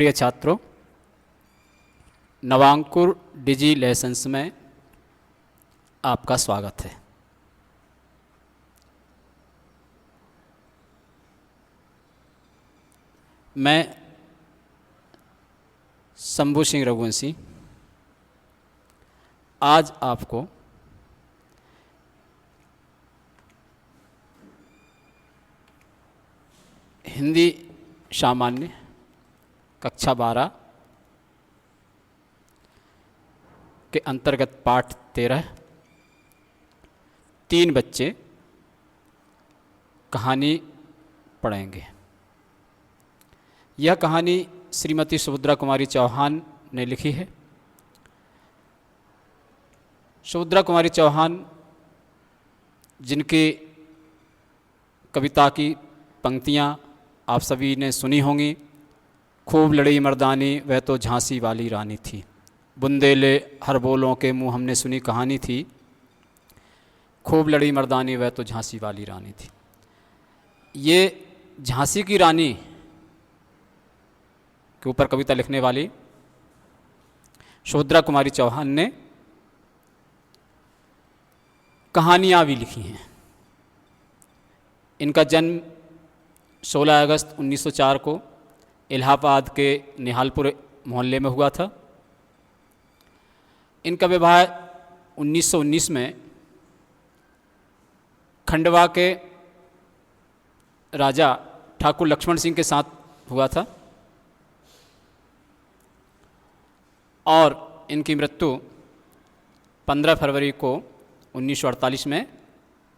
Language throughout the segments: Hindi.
प्रिय छात्रों, नवांकुर डिजी लेसन्स में आपका स्वागत है। मैं शंभू सिंह रघुवंशी आज आपको हिंदी सामान्य कक्षा 12 के अंतर्गत पाठ 13 3 बच्चे कहानी पढ़ेंगे। यह कहानी श्रीमती सुभद्रा कुमारी चौहान ने लिखी है। सुभद्रा कुमारी चौहान, जिनकी कविता की पंक्तियाँ आप सभी ने सुनी होंगी। खूब लड़ी मर्दानी वह तो झांसी वाली रानी थी, बुंदेले हर बोलों के मुँह हमने सुनी कहानी थी। खूब लड़ी मर्दानी वह तो झांसी वाली रानी थी। ये झांसी की रानी के ऊपर कविता लिखने वाली सुभद्रा कुमारी चौहान ने कहानियाँ भी लिखी हैं। इनका जन्म 16 अगस्त 1904 को इलाहाबाद के निहालपुर मोहल्ले में हुआ था। इनका विवाह 1919 में खंडवा के राजा ठाकुर लक्ष्मण सिंह के साथ हुआ था और इनकी मृत्यु 15 फरवरी को 1948 में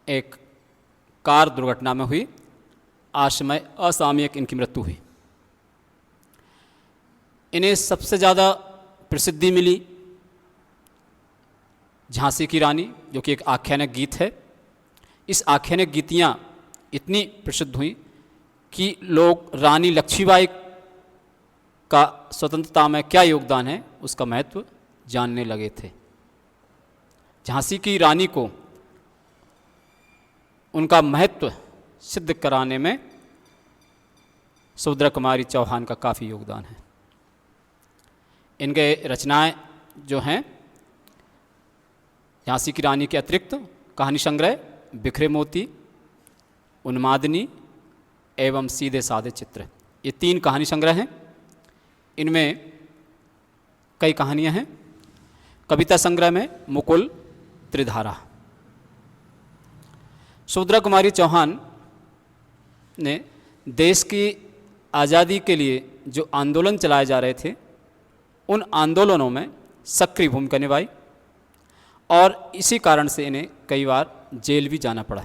एक कार दुर्घटना में हुई। असामयिक इनकी मृत्यु हुई। इन्हें सबसे ज़्यादा प्रसिद्धि मिली झांसी की रानी, जो कि एक आख्यानिक गीत है। इस आख्यानिक गीतियाँ इतनी प्रसिद्ध हुई कि लोग रानी लक्ष्मीबाई का स्वतंत्रता में क्या योगदान है उसका महत्व जानने लगे थे। झांसी की रानी को उनका महत्व सिद्ध कराने में सुभद्रा कुमारी चौहान का काफ़ी योगदान है। इनके रचनाएं जो हैं, झांसी की रानी के अतिरिक्त कहानी संग्रह बिखरे मोती, उन्मादिनी एवं सीधे साधे चित्र, ये 3 कहानी संग्रह हैं। इनमें कई कहानियां हैं। कविता संग्रह में मुकुल, त्रिधारा। सुभद्रा कुमारी चौहान ने देश की आज़ादी के लिए जो आंदोलन चलाए जा रहे थे, उन आंदोलनों में सक्रिय भूमिका निभाई और इसी कारण से इन्हें कई बार जेल भी जाना पड़ा।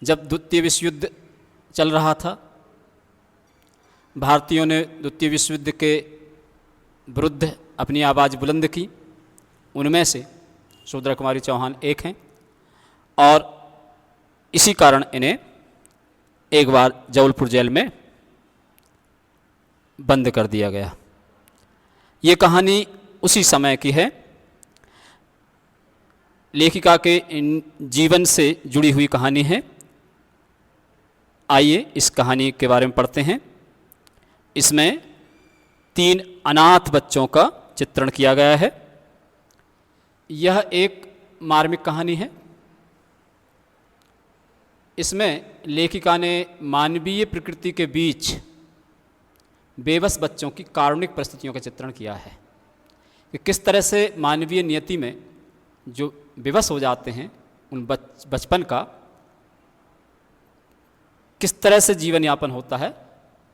जब द्वितीय विश्व युद्ध चल रहा था, भारतीयों ने द्वितीय विश्व युद्ध के विरुद्ध अपनी आवाज़ बुलंद की। उनमें से सुभद्रा कुमारी चौहान एक हैं और इसी कारण इन्हें एक बार जबलपुर जेल में बंद कर दिया गया। ये कहानी उसी समय की है। लेखिका के जीवन से जुड़ी हुई कहानी है। आइए इस कहानी के बारे में पढ़ते हैं। इसमें 3 अनाथ बच्चों का चित्रण किया गया है। यह एक मार्मिक कहानी है। इसमें लेखिका ने मानवीय प्रकृति के बीच बेबस बच्चों की कारुणिक परिस्थितियों का चित्रण किया है कि किस तरह से मानवीय नियति में जो बेबस हो जाते हैं, उन बचपन का किस तरह से जीवन यापन होता है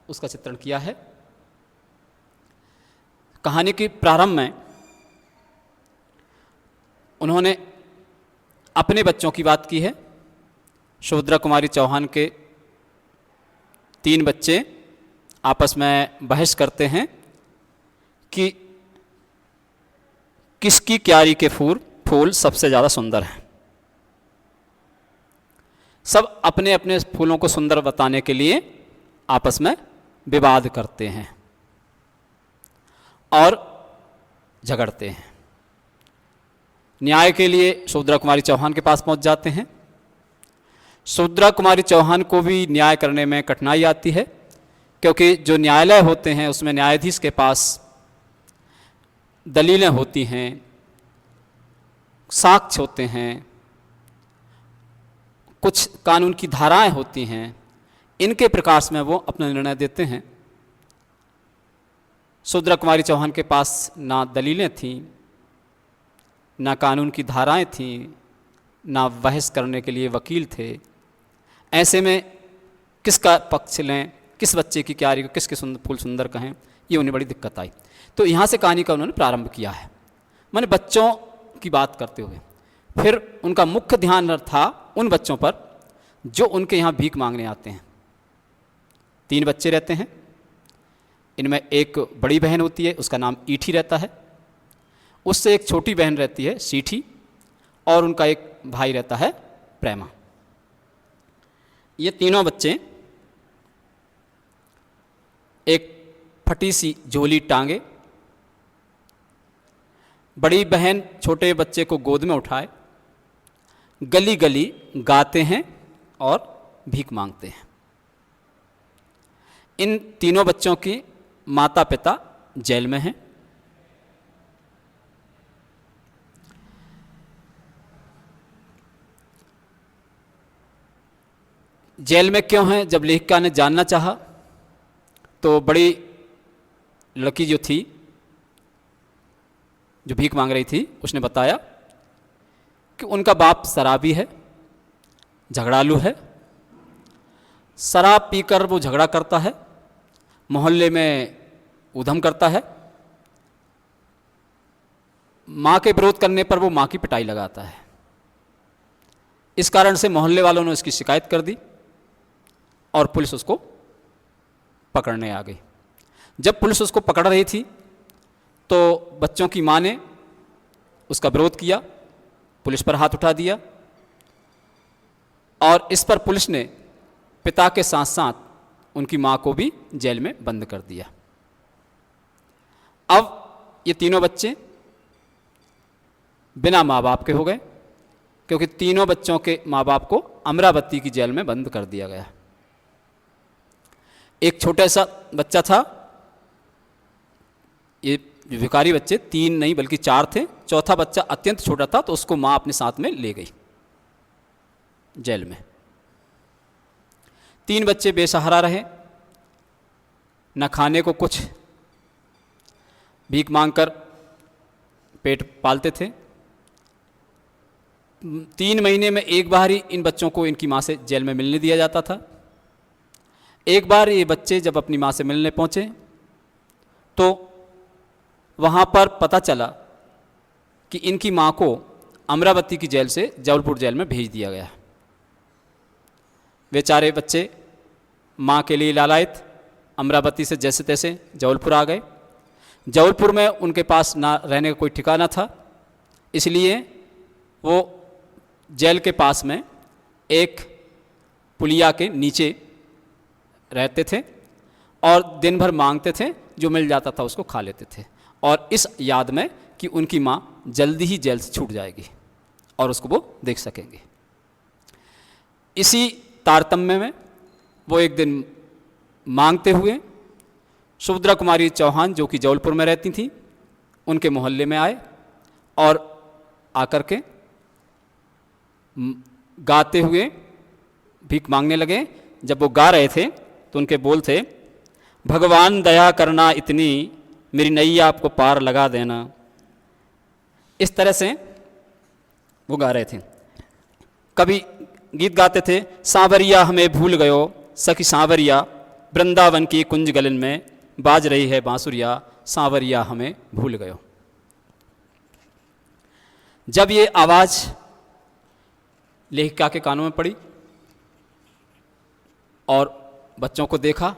उसका चित्रण किया है। कहानी के प्रारंभ में उन्होंने अपने बच्चों की बात की है। सुभद्रा कुमारी चौहान के 3 बच्चे आपस में बहस करते हैं कि किसकी क्यारी के फूल सबसे ज़्यादा सुंदर हैं। सब अपने अपने फूलों को सुंदर बताने के लिए आपस में विवाद करते हैं और झगड़ते हैं। न्याय के लिए सुभद्रा कुमारी चौहान के पास पहुंच जाते हैं। सुभद्रा कुमारी चौहान को भी न्याय करने में कठिनाई आती है, क्योंकि जो न्यायालय होते हैं उसमें न्यायाधीश के पास दलीलें होती हैं, साक्ष्य होते हैं, कुछ कानून की धाराएं होती हैं, इनके प्रकाश में वो अपना निर्णय देते हैं। सुभद्रा कुमारी चौहान के पास ना दलीलें थीं, ना कानून की धाराएं थीं, ना बहस करने के लिए वकील थे। ऐसे में किसका पक्ष लें, किस बच्चे की क्यारी को किसके फूल सुंदर कहें, ये उन्हें बड़ी दिक्कत आई। तो यहाँ से कहानी का उन्होंने प्रारंभ किया है, माने बच्चों की बात करते हुए। फिर उनका मुख्य ध्यान था उन बच्चों पर जो उनके यहाँ भीख मांगने आते हैं। 3 बच्चे रहते हैं, इनमें एक बड़ी बहन होती है, उसका नाम ईठी रहता है, उससे एक छोटी बहन रहती है सीठी, और उनका एक भाई रहता है प्रेमा। ये तीनों बच्चे एक फटी सी झोली टांगे, बड़ी बहन छोटे बच्चे को गोद में उठाए, गली गली गाते हैं और भीख मांगते हैं। इन तीनों बच्चों की माता पिता जेल में हैं। जेल में क्यों हैं? जब लेखिका ने जानना चाहा तो बड़ी लड़की जो थी, जो भीख मांग रही थी, उसने बताया कि उनका बाप शराबी है, झगड़ालू है, शराब पीकर वो झगड़ा करता है, मोहल्ले में उधम करता है, माँ के विरोध करने पर वो माँ की पिटाई लगाता है। इस कारण से मोहल्ले वालों ने उसकी शिकायत कर दी और पुलिस उसको पकड़ने आ गई। जब पुलिस उसको पकड़ रही थी तो बच्चों की माँ ने उसका विरोध किया, पुलिस पर हाथ उठा दिया, और इस पर पुलिस ने पिता के साथ साथ उनकी माँ को भी जेल में बंद कर दिया। अब ये तीनों बच्चे बिना माँ बाप के हो गए, क्योंकि तीनों बच्चों के माँ बाप को अमरावती की जेल में बंद कर दिया गया। एक छोटा सा बच्चा था, ये भिखारी बच्चे 3 नहीं बल्कि 4 थे, चौथा बच्चा अत्यंत छोटा था तो उसको माँ अपने साथ में ले गई जेल में। 3 बच्चे बेसहारा रहे, न खाने को कुछ, भीख मांगकर पेट पालते थे। 3 महीने में एक बार ही इन बच्चों को इनकी माँ से जेल में मिलने दिया जाता था। एक बार ये बच्चे जब अपनी माँ से मिलने पहुँचे तो वहाँ पर पता चला कि इनकी माँ को अमरावती की जेल से जबलपुर जेल में भेज दिया गया। बेचारे बच्चे माँ के लिए लालायित अमरावती से जैसे तैसे जबलपुर आ गए। जबलपुर में उनके पास ना रहने का कोई ठिकाना था, इसलिए वो जेल के पास में एक पुलिया के नीचे रहते थे और दिन भर मांगते थे, जो मिल जाता था उसको खा लेते थे, और इस याद में कि उनकी माँ जल्दी ही जेल से छूट जाएगी और उसको वो देख सकेंगे। इसी तारतम्य में वो एक दिन मांगते हुए सुभद्रा कुमारी चौहान, जो कि जबलपुर में रहती थी, उनके मोहल्ले में आए और आकर के गाते हुए भीख मांगने लगे। जब वो गा रहे थे तो उनके बोल थे, भगवान दया करना इतनी, मेरी नैया आपको पार लगा देना। इस तरह से वो गा रहे थे। कभी गीत गाते थे, सांवरिया हमें भूल गयो, सखी सांवरिया वृंदावन की कुंज गलन में बाज रही है बांसुरिया, सांवरिया हमें भूल गयो। जब ये आवाज़ लेखिका के कानों में पड़ी और बच्चों को देखा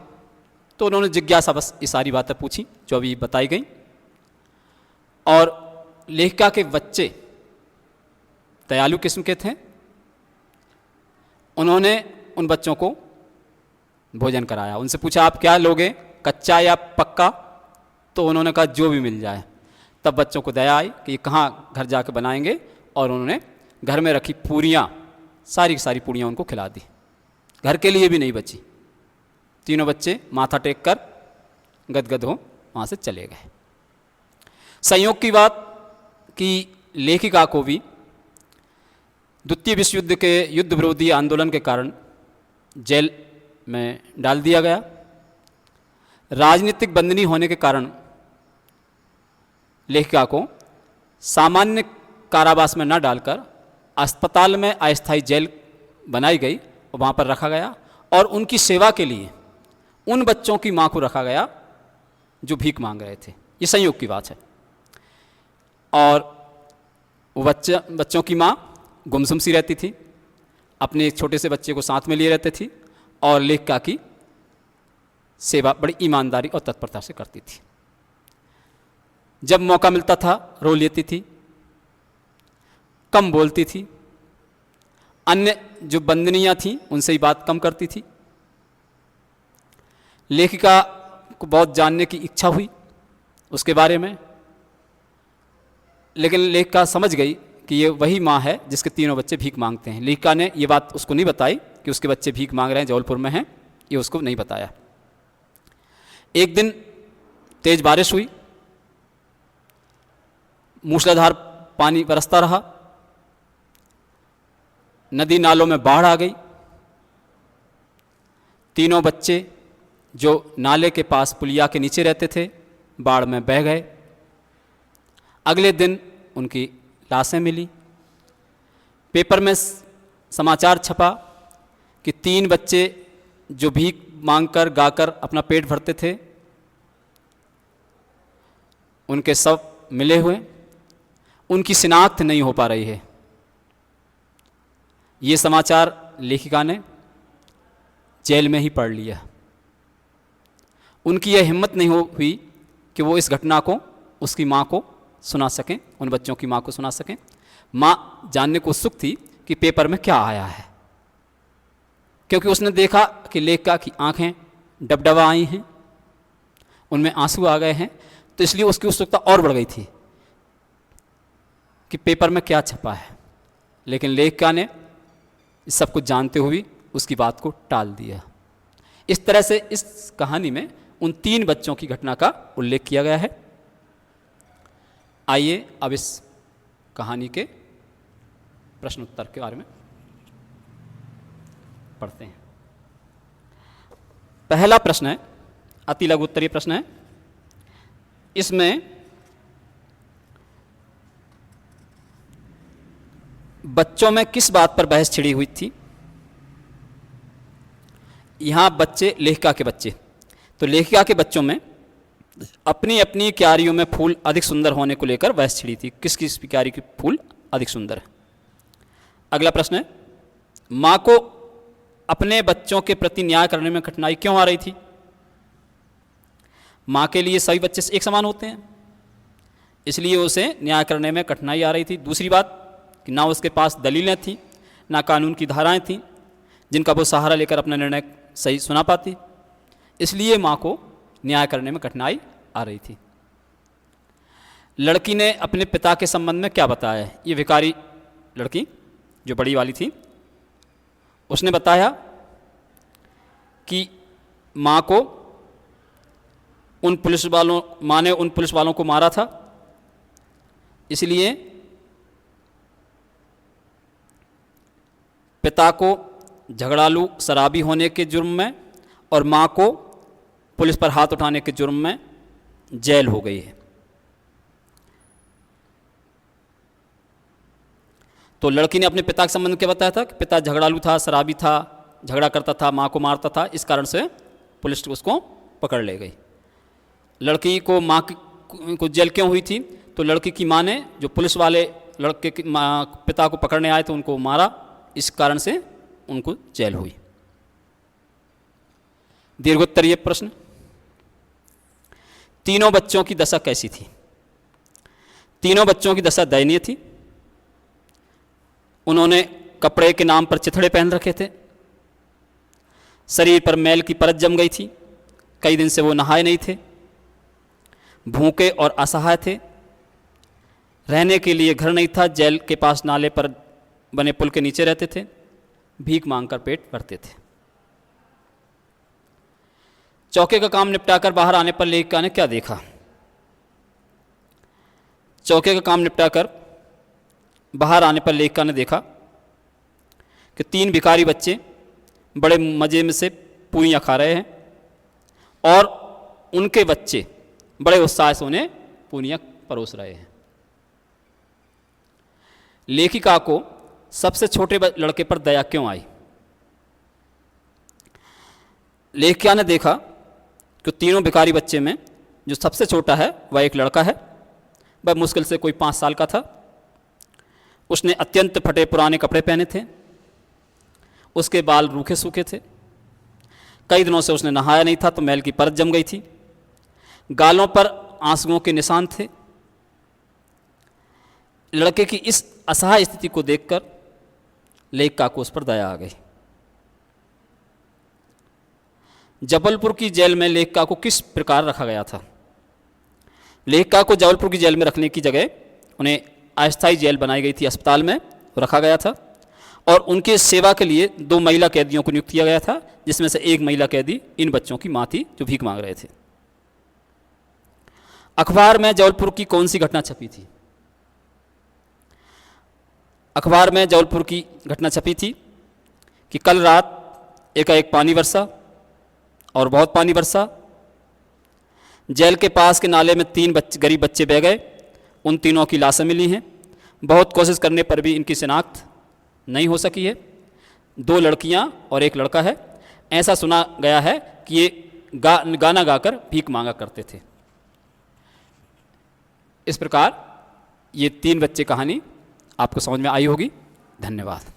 तो उन्होंने जिज्ञासा बस ये सारी बातें पूछी जो अभी बताई गई। और लेखिका के बच्चे दयालु किस्म के थे। उन्होंने उन बच्चों को भोजन कराया। उनसे पूछा, आप क्या लोगे, कच्चा या पक्का? तो उन्होंने कहा जो भी मिल जाए। तब बच्चों को दया आई कि कहाँ घर जाके बनाएंगे, और उन्होंने घर में रखी पूरियाँ, सारी की सारी पूरियाँ उनको खिला दी, घर के लिए भी नहीं बची। तीनों बच्चे माथा टेक कर गदगद हो वहाँ से चले गए। संयोग की बात कि लेखिका को भी द्वितीय विश्व युद्ध के युद्ध विरोधी आंदोलन के कारण जेल में डाल दिया गया। राजनीतिक बंदनी होने के कारण लेखिका को सामान्य कारावास में न डालकर अस्पताल में अस्थायी जेल बनाई गई और वहाँ पर रखा गया और उनकी सेवा के लिए उन बच्चों की माँ को रखा गया जो भीख मांग रहे थे। ये संयोग की बात है। और वो बच्चों की माँ गुमसुम सी रहती थी, अपने एक छोटे से बच्चे को साथ में लिए रहती थी और लेखिका की सेवा बड़ी ईमानदारी और तत्परता से करती थी। जब मौका मिलता था रो लेती थी, कम बोलती थी, अन्य जो बंदनियाँ थीं उनसे ही बात कम करती थी। लेखिका को बहुत जानने की इच्छा हुई उसके बारे में, लेकिन लेखिका समझ गई कि ये वही माँ है जिसके तीनों बच्चे भीख मांगते हैं। लेखिका ने ये बात उसको नहीं बताई कि उसके बच्चे भीख मांग रहे हैं, जबलपुर में हैं, ये उसको नहीं बताया। एक दिन तेज बारिश हुई, मूसलाधार पानी बरसता रहा, नदी नालों में बाढ़ आ गई। तीनों बच्चे जो नाले के पास पुलिया के नीचे रहते थे बाढ़ में बह गए। अगले दिन उनकी लाशें मिली। पेपर में समाचार छपा कि 3 बच्चे जो भीख मांगकर गाकर अपना पेट भरते थे उनके शव मिले हुए, उनकी शिनाख्त नहीं हो पा रही है। ये समाचार लेखिका ने जेल में ही पढ़ लिया। उनकी यह हिम्मत नहीं हुई कि वो इस घटना को उसकी माँ को सुना सकें, उन बच्चों की माँ को सुना सकें। माँ जानने को उत्सुक थी कि पेपर में क्या आया है, क्योंकि उसने देखा कि लेखिका की आंखें डबडबा आई हैं, उनमें आंसू आ गए हैं, तो इसलिए उसकी उत्सुकता और बढ़ गई थी कि पेपर में क्या छपा है। लेकिन लेखिका ने इस सब कुछ जानते हुए उसकी बात को टाल दिया। इस तरह से इस कहानी में उन 3 बच्चों की घटना का उल्लेख किया गया है। आइए अब इस कहानी के प्रश्न उत्तर के बारे में पढ़ते हैं। पहला प्रश्न है, अति लघु उत्तरीय प्रश्न है। इसमें बच्चों में किस बात पर बहस छिड़ी हुई थी? यहां बच्चे लेखिका के बच्चे, तो लेखिका के बच्चों में अपनी अपनी क्यारियों में फूल अधिक सुंदर होने को लेकर बहस छिड़ी थी। किस किस क्यारी की फूल अधिक सुंदर है? अगला प्रश्न है, मां को अपने बच्चों के प्रति न्याय करने में कठिनाई क्यों आ रही थी? मां के लिए सभी बच्चे एक समान होते हैं, इसलिए उसे न्याय करने में कठिनाई आ रही थी। दूसरी बात कि ना उसके पास दलीलें थीं, ना कानून की धाराएं थीं जिनका वो सहारा लेकर अपना निर्णय सही सुना पाती, इसलिए मां को न्याय करने में कठिनाई आ रही थी। लड़की ने अपने पिता के संबंध में क्या बताया है? ये भिखारी लड़की जो बड़ी वाली थी, उसने बताया कि मां ने उन पुलिस वालों को मारा था, इसलिए पिता को झगड़ालू शराबी होने के जुर्म में और मां को पुलिस पर हाथ उठाने के जुर्म में जेल हो गई है। तो लड़की ने अपने पिता के संबंध में क्या बताया था कि पिता झगड़ालू था, शराबी था, झगड़ा करता था, मां को मारता था, इस कारण से पुलिस उसको पकड़ ले गई। लड़की को मां को जेल क्यों हुई थी? तो लड़की की मां ने जो पुलिस वाले लड़के के पिता को पकड़ने आए थे उनको मारा, इस कारण से उनको जेल हुई। दीर्घोत्तरीय प्रश्न, तीनों बच्चों की दशा कैसी थी? तीनों बच्चों की दशा दयनीय थी। उन्होंने कपड़े के नाम पर चिथड़े पहन रखे थे, शरीर पर मैल की परत जम गई थी, कई दिन से वो नहाए नहीं थे, भूखे और असहाय थे, रहने के लिए घर नहीं था, जेल के पास नाले पर बने पुल के नीचे रहते थे, भीख मांगकर पेट भरते थे। चौके का काम निपटाकर बाहर आने पर लेखिका ने क्या देखा? चौके का काम निपटाकर बाहर आने पर लेखिका ने देखा कि 3 भिखारी बच्चे बड़े मज़े में से पूरियाँ खा रहे हैं और उनके बच्चे बड़े उत्साह से उन्हें पूरियाँ परोस रहे हैं। लेखिका को सबसे छोटे लड़के पर दया क्यों आई? लेखिका ने देखा कि तीनों भिखारी बच्चे में जो सबसे छोटा है वह एक लड़का है। वह मुश्किल से कोई 5 साल का था। उसने अत्यंत फटे पुराने कपड़े पहने थे। उसके बाल रूखे सूखे थे। कई दिनों से उसने नहाया नहीं था तो मैल की परत जम गई थी। गालों पर आंसुओं के निशान थे। लड़के की इस असहाय स्थिति को देखकर लेखिका को उस पर दया आ गई। जबलपुर की जेल में लेखिका को किस प्रकार रखा गया था? लेखिका को जबलपुर की जेल में रखने की जगह उन्हें अस्थायी जेल बनाई गई थी, अस्पताल में रखा गया था और उनके सेवा के लिए 2 महिला कैदियों को नियुक्त किया गया था, जिसमें से एक महिला कैदी इन बच्चों की मां थी जो भीख मांग रहे थे। अखबार में जबलपुर की कौन सी घटना छपी थी? अखबार में जबलपुर की घटना छपी थी कि कल रात एकाएक पानी बरसा और बहुत पानी बरसा। जेल के पास के नाले में 3 गरीब बच्चे बह गए। उन तीनों की लाशें मिली हैं। बहुत कोशिश करने पर भी इनकी शिनाख्त नहीं हो सकी है। 2 लड़कियां और एक लड़का है। ऐसा सुना गया है कि ये गाना गाकर भीख मांगा करते थे। इस प्रकार ये 3 बच्चे कहानी आपको समझ में आई होगी। धन्यवाद।